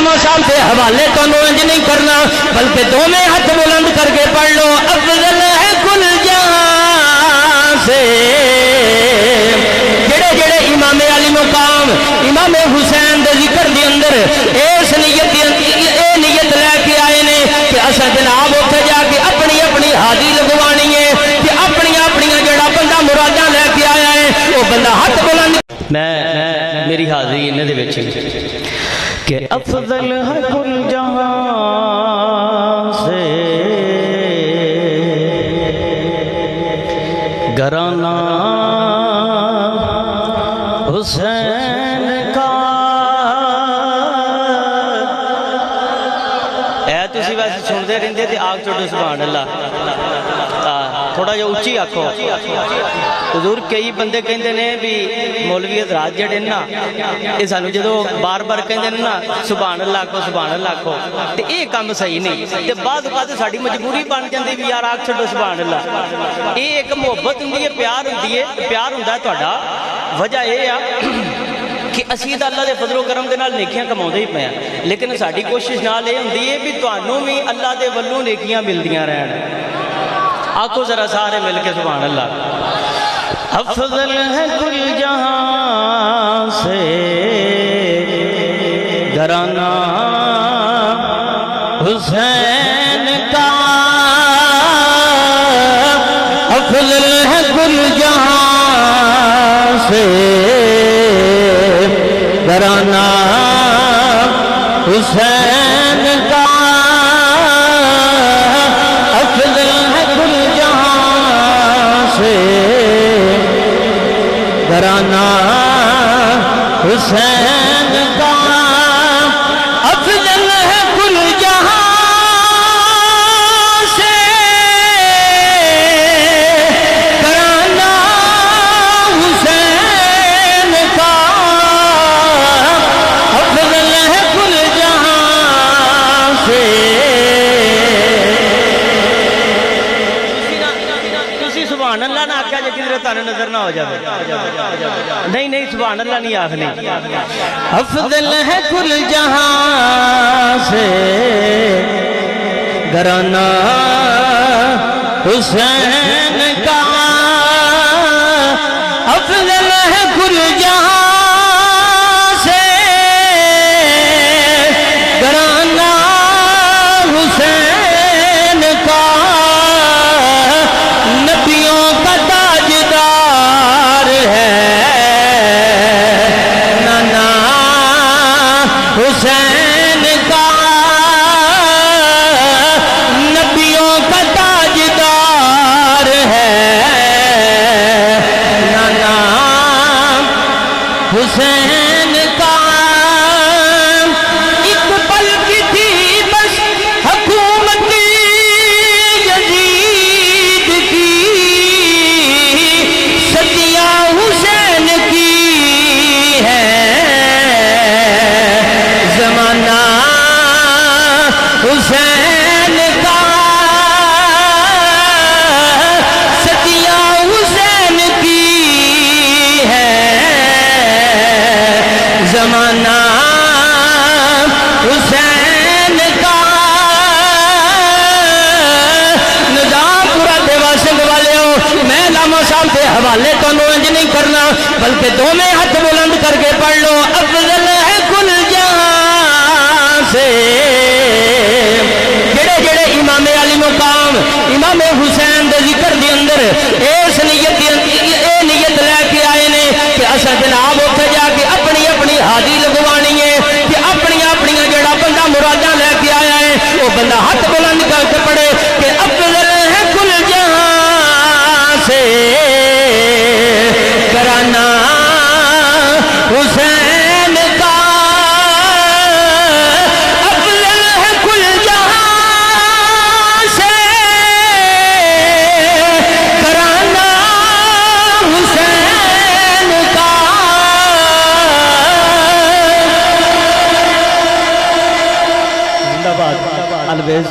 लामा साहब के हवाले तो इंज नहीं करना, बल्कि दोवें हाथ बुलंद करके पढ़ लो। अफजल है कुल जहां से। जेड़े जेड़े इमामे अली मुकाम इमामे हुसैन दे जिक्र दे अंदर इस नियत लैके आए ने कि असा जनाब उत्थे जाके अपनी अपनी हाजी लगवानी है, कि अपनी अपनी जड़ा बंदा मुरादा लैके आया है वो बंदा हाथ बुलंद। मैं मेरी हाजिरी इन्हें दे विच कि अफजल है कुल जहां से घराना हुसैन का। तुसी वैसे सुनते रहंदे ते आग छोड़ो सुभान अल्लाह, थोड़ा जिहा उच्ची आखो। हुजूर कई बंदे कहते ने भी मौलवी हज़रात जिहड़े ना ये सानू जदों बार बार कहते हैं ना सुभान अल्लाह आखो सुभान अल्लाह आखो, तो ये काम सही नहीं। तो बाद साडी मजबूरी बन जाती भी यार आख छड्डो सुभान अल्लाह। ये एक मुहब्बत हुंदी है, प्यार हुंदी है, प्यार हुंदा तुहाडा। वजह यह आ कि असीं तां अल्लाह दे फजलो करम दे नाल नेकियां कमाउंदे ही पए, लेकिन साडी कोशिश नाल ये हुंदी है भी तुहानूं भी अल्लाह दे वल्लों नेकियां मिलदियां रहन। आखो जरा सारे मिल के सुभान अल्लाह। अफजल है कुल जहां से घराना हुसैन का। अफजल है कुल जहां से घराना हुसैन का। अफजल है कुल जहां से घराना हुसैन का। अफजल है कुल जहां से घराना हुसैन का। अफजल है कुल जहां से। तुसी सुभान अल्लाह ना आख्या जे किधरे ताने नजर ना हो जाए। नहीं नहीं सुभान अल्लाह नहीं आखनी। अफजल है कुल जहां से घराना हुसैन का। अफजल है कुल जहां से घराना हुसैन का। नबियों का ताजदार है नाना हुसैन का। नबियों का ताजदार है नाना हुसैन का। एक पल की थी बस हुकूमत यजीद की, सदियां हुसैन की है। ज़माना हुसैन का, सदियां हुसैन की है। ज़माना हुसैन का। नजापुरा देवा सिंह वाले हो, मैं लामा साहब के हवाले तो इंज नहीं करना, बल्कि दोवें हाथ बुलंद करके पढ़ लो। अफजल है कुल जहां से। जेड़े जेड़े इमामे अली मुकाम इमामे हुसैन दे जिक्र दे अंदर इस नियत लैके आए ने कि असा जनाब उत्थे जाके अपनी अपनी हाजी लगवानी है, कि अपनी अपनी जड़ा बंदा मुरादा लैके आया है वो बंदा हाथ बुलंद करके पढ़े कि अफजल है कुल जहां से घराना हुसैन का। अफजल है कुल जहां से घराना हुसैन का। जिंदाबाद अलवेज।